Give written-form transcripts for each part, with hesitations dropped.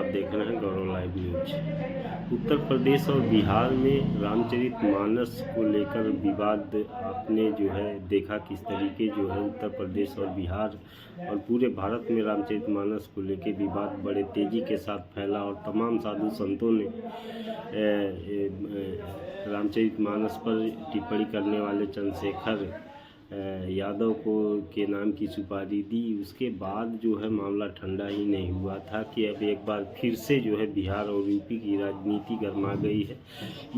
देख रहे हैं गौरव लाइव न्यूज। उत्तर प्रदेश और बिहार में रामचरितमानस को लेकर विवाद आपने जो है देखा किस तरीके जो है उत्तर प्रदेश और बिहार और पूरे भारत में रामचरितमानस को लेकर विवाद बड़े तेज़ी के साथ फैला और तमाम साधु संतों ने रामचरितमानस पर टिप्पणी करने वाले चंद्रशेखर यादव को के नाम की सुपारी दी। उसके बाद जो है मामला ठंडा ही नहीं हुआ था कि अब एक बार फिर से जो है बिहार और यूपी की राजनीति गर्मा गई है।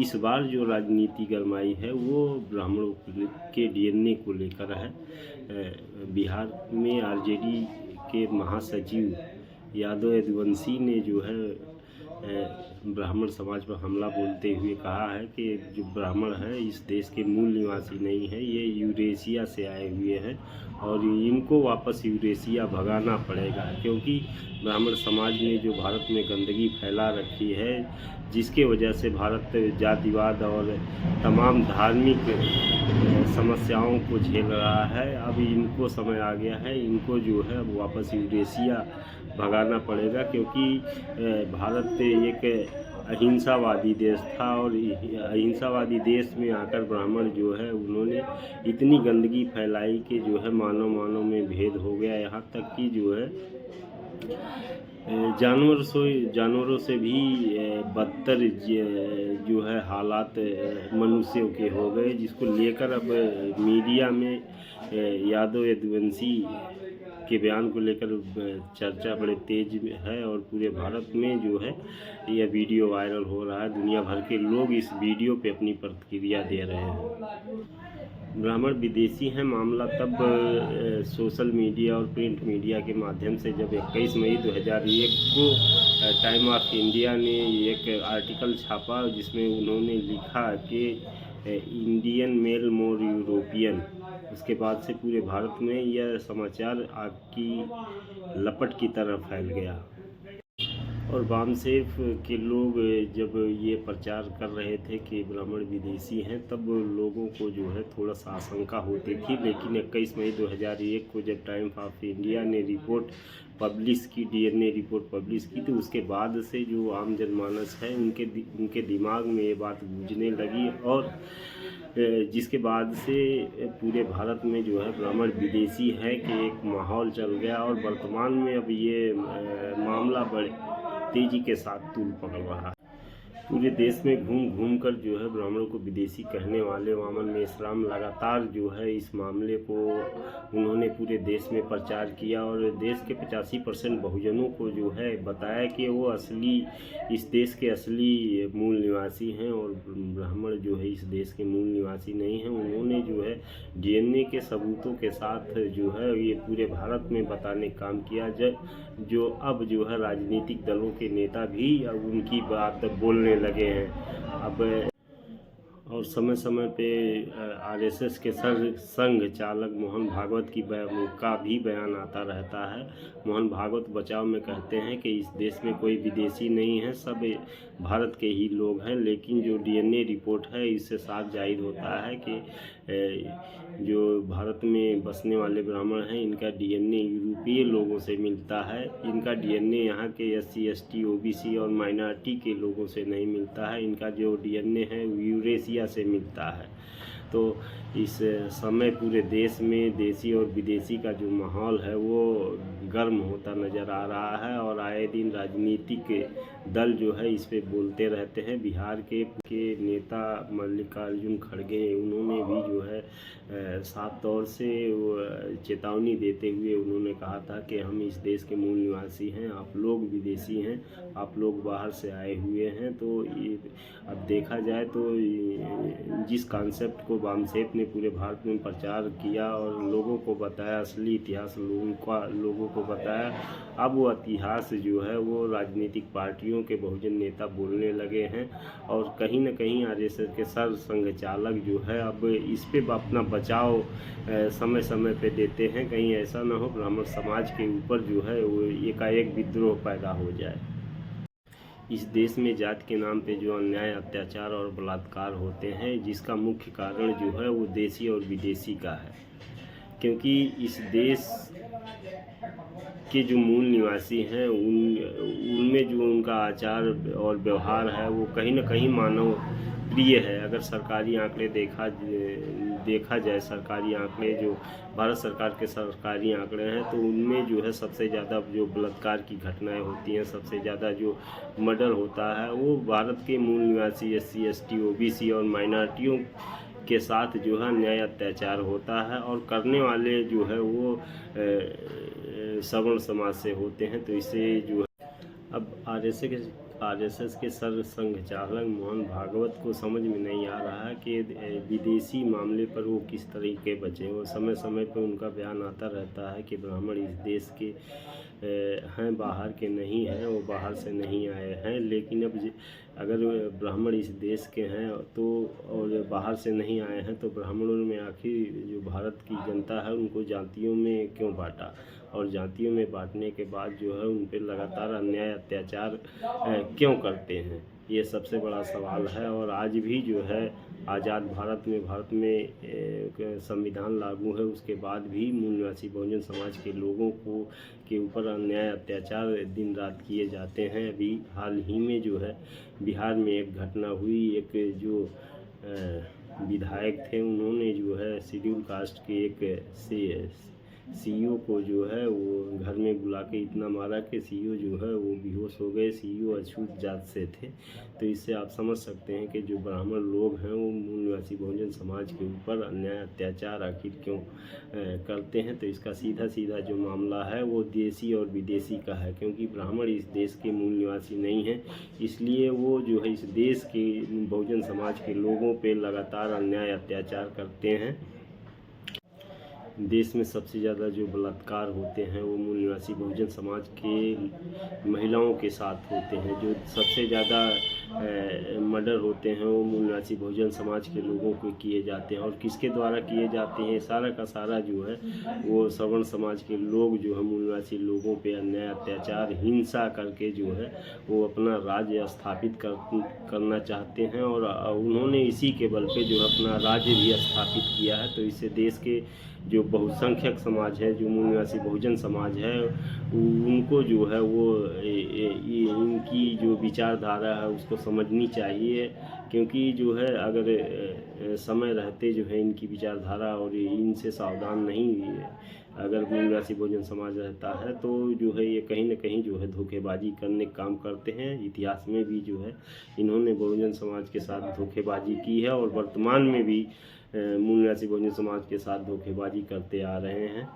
इस बार जो राजनीति गरमाई है वो ब्राह्मणों के डीएनए को लेकर है। बिहार में आरजेडी के महासचिव यादव यदुवंशी ने जो है ब्राह्मण समाज पर हमला बोलते हुए कहा है कि जो ब्राह्मण है इस देश के मूल निवासी नहीं है, ये यूरेशिया से आए हुए हैं और इनको वापस यूरेशिया भगाना पड़ेगा, क्योंकि ब्राह्मण समाज ने जो भारत में गंदगी फैला रखी है जिसके वजह से भारत जातिवाद और तमाम धार्मिक समस्याओं को झेल रहा है। अब इनको समय आ गया है, इनको जो है अब वापस यूरेशिया भगाना पड़ेगा, क्योंकि भारत एक अहिंसावादी देश था और अहिंसावादी देश में आकर ब्राह्मण जो है उन्होंने इतनी गंदगी फैलाई कि जो है मानव में भेद हो गया। यहाँ तक कि जो है जानवरों से भी बदतर जो है हालात मनुष्यों के हो गए, जिसको लेकर अब मीडिया में यादव यदुवंशी के बयान को लेकर चर्चा बड़े तेज है और पूरे भारत में जो है यह वीडियो वायरल हो रहा है। दुनिया भर के लोग इस वीडियो पे अपनी प्रतिक्रिया दे रहे हैं। ब्राह्मण विदेशी हैं मामला तब सोशल मीडिया और प्रिंट मीडिया के माध्यम से जब 21 मई 2001 को टाइम ऑफ इंडिया ने एक आर्टिकल छापा जिसमें उन्होंने लिखा कि इंडियन मेल मोर यूरोपियन। उसके बाद से पूरे भारत में यह समाचार आग की लपट की तरह फैल गया और वामसेफ के लोग जब ये प्रचार कर रहे थे कि ब्राह्मण विदेशी हैं तब लोगों को जो है थोड़ा सा आशंका होती थी। लेकिन 21 मई 2001 को जब टाइम्स ऑफ इंडिया ने रिपोर्ट पब्लिश की, डीएनए रिपोर्ट पब्लिश की, तो उसके बाद से जो आम जनमानस है उनके दिमाग में ये बात गूंजने लगी और जिसके बाद से पूरे भारत में जो है ब्राह्मण विदेशी है कि एक माहौल चल गया और वर्तमान में अब ये मामला बड़े तेजी के साथ तूल पकड़ रहा है। पूरे देश में घूम कर जो है ब्राह्मणों को विदेशी कहने वाले वामन मेश्राम लगातार जो है इस मामले को उन्होंने पूरे देश में प्रचार किया और देश के 85% बहुजनों को जो है बताया कि वो असली इस देश के असली मूल निवासी हैं और ब्राह्मण जो है इस देश के मूल निवासी नहीं हैं। उन्होंने जो है डीएनए के सबूतों के साथ जो है ये पूरे भारत में बताने का काम किया, जो अब जो है राजनीतिक दलों के नेता भी अब उनकी बात बोलने लगे हैं। अब और समय समय पे आरएसएस के संघ चालक मोहन भागवत का भी बयान आता रहता है। मोहन भागवत बचाव में कहते हैं कि इस देश में कोई विदेशी नहीं है, सब भारत के ही लोग हैं। लेकिन जो डीएनए रिपोर्ट है इससे साफ जाहिर होता है कि जो भारत में बसने वाले ब्राह्मण हैं इनका डीएनए यूरोपीय लोगों से मिलता है। इनका डीएनए यहाँ के एससी एसटी ओबीसी और माइनॉरिटी के लोगों से नहीं मिलता है। इनका जो डीएनए है यूरेशिया से मिलता है। तो इस समय पूरे देश में देसी और विदेशी का जो माहौल है वो गर्म होता नज़र आ रहा है और आए दिन राजनीतिक दल जो है इस पे बोलते रहते हैं। बिहार के नेता मल्लिकार्जुन खड़गे उन्होंने भी जो है साफ तौर से चेतावनी देते हुए उन्होंने कहा था कि हम इस देश के मूल निवासी हैं, आप लोग विदेशी हैं, आप लोग बाहर से आए हुए हैं। तो ये अब देखा जाए तो जिस कॉन्सेप्ट को वामसेफ ने पूरे भारत में प्रचार किया और लोगों को बताया, असली इतिहास लोगों को बताया, अब वो इतिहास जो है वो राजनीतिक पार्टियों के बहुजन नेता बोलने लगे हैं और कहीं न कहीं आरएसएस के संघ चालक जो है अब इस पे अपना बचाव समय समय पे देते हैं। कहीं ऐसा ना हो ब्राह्मण समाज के ऊपर जो है वो एकाएक विद्रोह पैदा हो जाए। इस देश में जात के नाम पे जो अन्याय, अत्याचार और बलात्कार होते हैं जिसका मुख्य कारण जो है वो देसी और विदेशी का है, क्योंकि इस देश के जो मूल निवासी हैं उनमें जो उनका आचार और व्यवहार है वो कहीं न कहीं मानव प्रिय है। अगर सरकारी आंकड़े देखा जाए, सरकारी आंकड़े जो भारत सरकार के सरकारी आंकड़े हैं, तो उनमें जो है सबसे ज़्यादा जो बलात्कार की घटनाएं होती हैं, सबसे ज़्यादा जो मर्डर होता है, वो भारत के मूल निवासी SC ST OBC और माइनॉरिटियों के साथ जो है अन्याय अत्याचार होता है, और करने वाले जो है वो सवर्ण समाज से होते हैं। तो इसे जो अब RSS के सर संघचालक मोहन भागवत को समझ में नहीं आ रहा है कि विदेशी मामले पर वो किस तरीके बचे। वो समय समय पर उनका बयान आता रहता है कि ब्राह्मण इस देश के हैं, बाहर के नहीं हैं, वो बाहर से नहीं आए हैं। लेकिन अब अगर ब्राह्मण इस देश के हैं तो और बाहर से नहीं आए हैं, तो ब्राह्मणों में आखिर जो भारत की जनता है उनको जातियों में क्यों बांटा, और जातियों में बांटने के बाद जो है उन पर लगातार अन्याय अत्याचार क्यों करते हैं, ये सबसे बड़ा सवाल है। और आज भी जो है आज़ाद भारत में संविधान लागू है, उसके बाद भी मूल निवासी बहुजन समाज के लोगों के ऊपर अन्याय अत्याचार दिन रात किए जाते हैं। अभी हाल ही में जो है बिहार में एक घटना हुई, एक जो विधायक थे उन्होंने जो है शेड्यूल कास्ट के एक CEO को जो है वो घर में बुला के इतना मारा कि CEO जो है वो बेहोश हो गए। CEO अछूत जात से थे। तो इससे आप समझ सकते हैं कि जो ब्राह्मण लोग हैं वो मूल निवासी बहुजन समाज के ऊपर अन्याय अत्याचार आखिर क्यों करते हैं। तो इसका सीधा जो मामला है वो देसी और विदेशी का है, क्योंकि ब्राह्मण इस देश के मूल निवासी नहीं हैं, इसलिए वो जो है इस देश के बहुजन समाज के लोगों पे लगातार अन्याय अत्याचार करते हैं। देश में सबसे ज़्यादा जो बलात्कार होते हैं वो मूल निवासी बहुजन समाज के महिलाओं के साथ होते हैं। जो सबसे ज़्यादा मर्डर होते हैं वो मूल निवासी बहुजन समाज के लोगों को किए जाते हैं। और किसके द्वारा किए जाते हैं, सारा का सारा जो है वो सवर्ण समाज के लोग जो है मूल निवासी लोगों पे अन्याय अत्याचार हिंसा करके जो है वो अपना राज्य स्थापित करना चाहते हैं। और उन्होंने इसी के बल पे जो अपना राज्य भी स्थापित किया है। तो इससे देश के जो बहुसंख्यक समाज है, जो मूल निवासी बहुजन समाज है, उनको जो है वो इनकी जो विचारधारा है उसको समझनी चाहिए। क्योंकि जो है अगर समय रहते जो है इनकी विचारधारा और इनसे सावधान नहीं अगर मूल निवासी बहुजन समाज रहता है, तो जो है ये कहीं न कहीं जो है धोखेबाजी करने का काम करते हैं। इतिहास में भी जो है इन्होंने बहुजन समाज के साथ धोखेबाजी की है, और वर्तमान में भी मूल निवासी बहुजन समाज के साथ धोखेबाजी करते आ रहे हैं।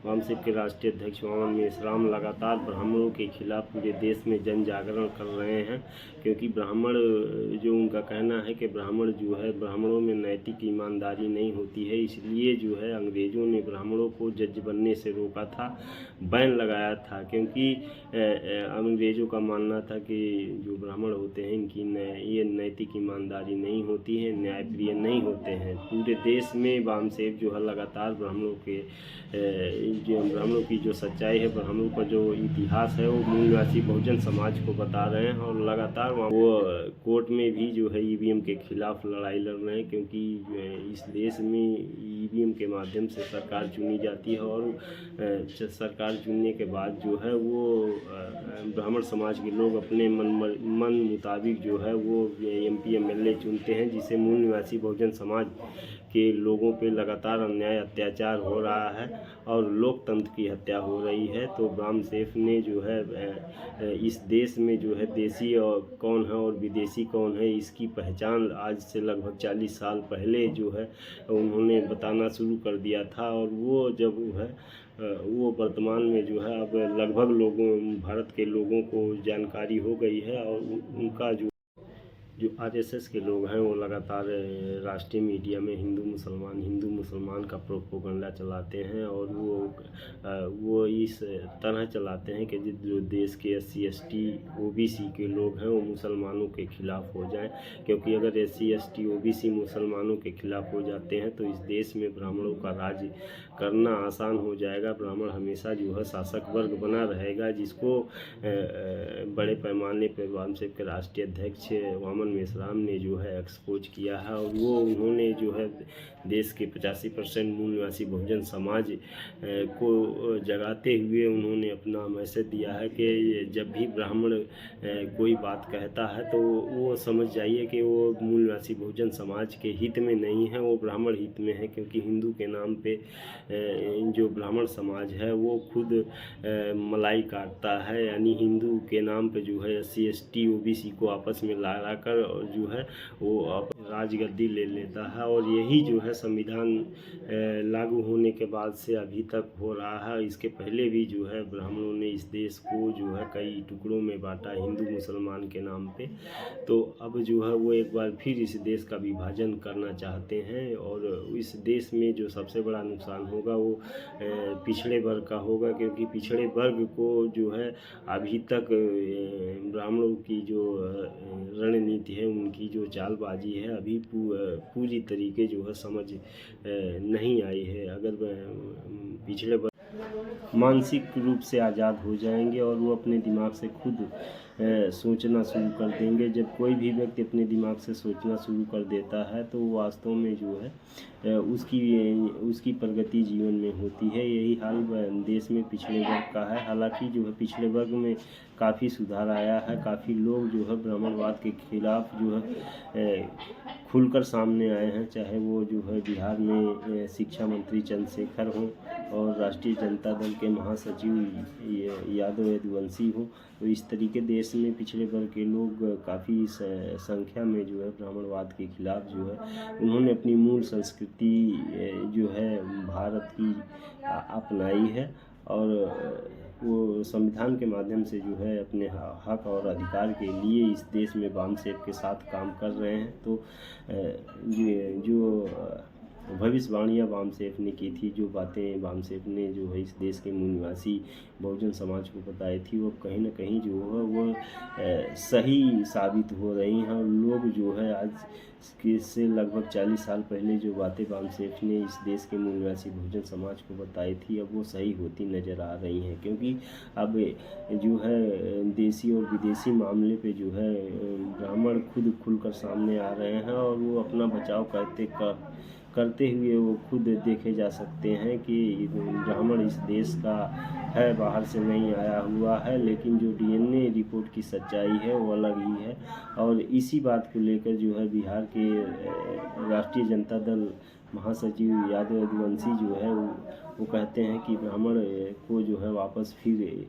वामसेप के राष्ट्रीय अध्यक्ष वामन मेश्राम लगातार ब्राह्मणों के खिलाफ पूरे देश में जन जागरण कर रहे हैं, क्योंकि ब्राह्मण जो उनका कहना है कि ब्राह्मण जो है ब्राह्मणों में नैतिक ईमानदारी नहीं होती है, इसलिए जो है अंग्रेज़ों ने ब्राह्मणों को जज बनने से रोका था, बैन लगाया था। क्योंकि अंग्रेज़ों का मानना था कि जो ब्राह्मण होते हैं इनकी ये नैतिक ईमानदारी नहीं होती है, न्यायप्रिय नहीं होते हैं। पूरे देश में वामसेप जो है लगातार ब्राह्मणों की जो सच्चाई है, ब्राह्मणों का जो इतिहास है वो मूल निवासी बहुजन समाज को बता रहे हैं। और लगातार वो कोर्ट में भी जो है EVM के खिलाफ लड़ाई लड़ रहे हैं, क्योंकि इस देश में EVM के माध्यम से सरकार चुनी जाती है, और सरकार चुनने के बाद जो है वो ब्राह्मण समाज के लोग अपने मन मुताबिक जो है वो MP MLA चुनते हैं, जिसे मूल निवासी बहुजन समाज के लोगों पे लगातार अन्याय अत्याचार हो रहा है और लोकतंत्र की हत्या हो रही है। तो वामसेप ने जो है इस देश में जो है देसी और कौन है और विदेशी कौन है, इसकी पहचान आज से लगभग 40 साल पहले जो है उन्होंने बताना शुरू कर दिया था। और वो जब है वो वर्तमान में जो है अब लगभग भारत के लोगों को जानकारी हो गई है। और उनका जो RSS के लोग हैं वो लगातार राष्ट्रीय मीडिया में हिंदू मुसलमान का प्रोपेगेंडा चलाते हैं, और वो इस तरह चलाते हैं कि जो देश के SC ST OBC के लोग हैं वो मुसलमानों के खिलाफ़ हो जाएं। क्योंकि अगर SC ST OBC मुसलमानों के खिलाफ़ हो जाते हैं तो इस देश में ब्राह्मणों का राज करना आसान हो जाएगा। ब्राह्मण हमेशा जो है शासक वर्ग बना रहेगा, जिसको बड़े पैमाने पर वामसेप के राष्ट्रीय अध्यक्ष वामन लक्ष्मण मेश्राम ने जो है एक्सपोज किया है, और वो उन्होंने जो है देश के 85% मूल निवासी बहुजन समाज को जगाते हुए उन्होंने अपना मैसेज दिया है कि जब भी ब्राह्मण कोई बात कहता है तो वो समझ जाइए कि वो मूल निवासी बहुजन समाज के हित में नहीं है, वो ब्राह्मण हित में है। क्योंकि हिंदू के नाम पे जो ब्राह्मण समाज है वो खुद मलाई काटता है, यानी हिंदू के नाम पे जो है SC ST OBC को आपस में ला कर और जो है वो राजगद्दी ले लेता है। और यही जो है संविधान लागू होने के बाद से अभी तक हो रहा है। इसके पहले भी जो है ब्राह्मणों ने इस देश को जो है कई टुकड़ों में बांटा हिंदू मुसलमान के नाम पे। तो अब जो है वो एक बार फिर इस देश का विभाजन करना चाहते हैं, और इस देश में जो सबसे बड़ा नुकसान होगा वो पिछड़े वर्ग का होगा। क्योंकि पिछड़े वर्ग को जो है अभी तक ब्राह्मणों की जो रणनीति है, उनकी जो चालबाजी है, अभी पूरी तरीके जो है समझ नहीं आई है। अगर पिछड़े वर्ग मानसिक रूप से आज़ाद हो जाएंगे और वो अपने दिमाग से खुद सोचना शुरू कर देंगे। जब कोई भी व्यक्ति अपने दिमाग से सोचना शुरू कर देता है तो वास्तव में जो है उसकी प्रगति जीवन में होती है। यही हाल देश में पिछड़े वर्ग का है। हालांकि जो है पिछड़े वर्ग में काफ़ी सुधार आया है, काफ़ी लोग जो है ब्राह्मणवाद के खिलाफ जो है खुलकर सामने आए हैं। चाहे वो जो है बिहार में शिक्षा मंत्री चंद्रशेखर हों और राष्ट्रीय जनता दल के महासचिव यादव यदुवंशी हों, तो इस तरीके देश में पिछड़े वर्ग के लोग काफ़ी संख्या में जो है ब्राह्मणवाद के खिलाफ जो है उन्होंने अपनी मूल संस्कृति जो है भारत की अपनाई है, और वो संविधान के माध्यम से जो है अपने हक और अधिकार के लिए इस देश में बामसेफ के साथ काम कर रहे हैं। तो ये जो भविष्यवाणियाँ बामसेफ ने की थी, जो बातें बामसेफ ने जो है इस देश के मूल निवासी बहुजन समाज को बताई थी, वो कहीं ना कहीं जो है वो सही साबित हो रही हैं। और लोग जो है आज के से लगभग 40 साल पहले जो बातें बामसेफ ने इस देश के मूल निवासी बहुजन समाज को बताई थी, अब वो सही होती नज़र आ रही हैं। क्योंकि अब जो है देसी और विदेशी मामले पे जो है ब्राह्मण खुद खुलकर सामने आ रहे हैं, और वो अपना बचाव करते हुए वो खुद देखे जा सकते हैं कि ब्राह्मण इस देश का है, बाहर से नहीं आया हुआ है। लेकिन जो DNA रिपोर्ट की सच्चाई है वो अलग ही है। और इसी बात को लेकर जो है बिहार के राष्ट्रीय जनता दल महासचिव यादव यदुवंशी जो है वो कहते हैं कि ब्राह्मण को जो है वापस फिर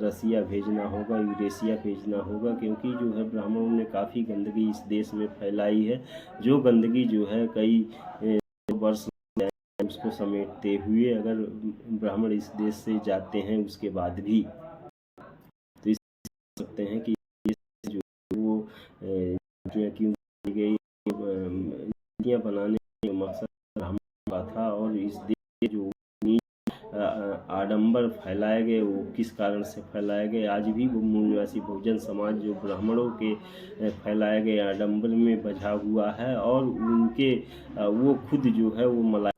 रसिया भेजना होगा, यूरेशिया भेजना होगा। क्योंकि जो है ब्राह्मणों ने काफ़ी गंदगी इस देश में फैलाई है, जो गंदगी जो है कई वर्ष उसको समेटते हुए अगर ब्राह्मण इस देश से जाते हैं उसके बाद भी, तो इस सकते हैं कि जो वो क्यों गई नीतियाँ बनाने का मकसद ब्राह्मण का था, और इस देश जो आडंबर फैलाए गए वो किस कारण से फैलाए गए। आज भी वो मूल निवासी बहुजन समाज जो ब्राह्मणों के फैलाए गए आडंबर में बझा हुआ है, और उनके वो खुद जो है वो मलाई।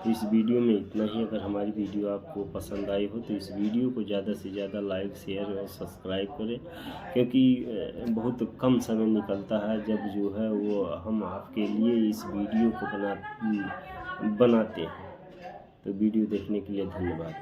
तो इस वीडियो में इतना ही। अगर हमारी वीडियो आपको पसंद आई हो तो इस वीडियो को ज़्यादा से ज़्यादा लाइक, शेयर और सब्सक्राइब करें। क्योंकि बहुत कम समय निकलता है जब जो है वो हम आपके लिए इस वीडियो को बनाते हैं। तो वीडियो देखने के लिए धन्यवाद।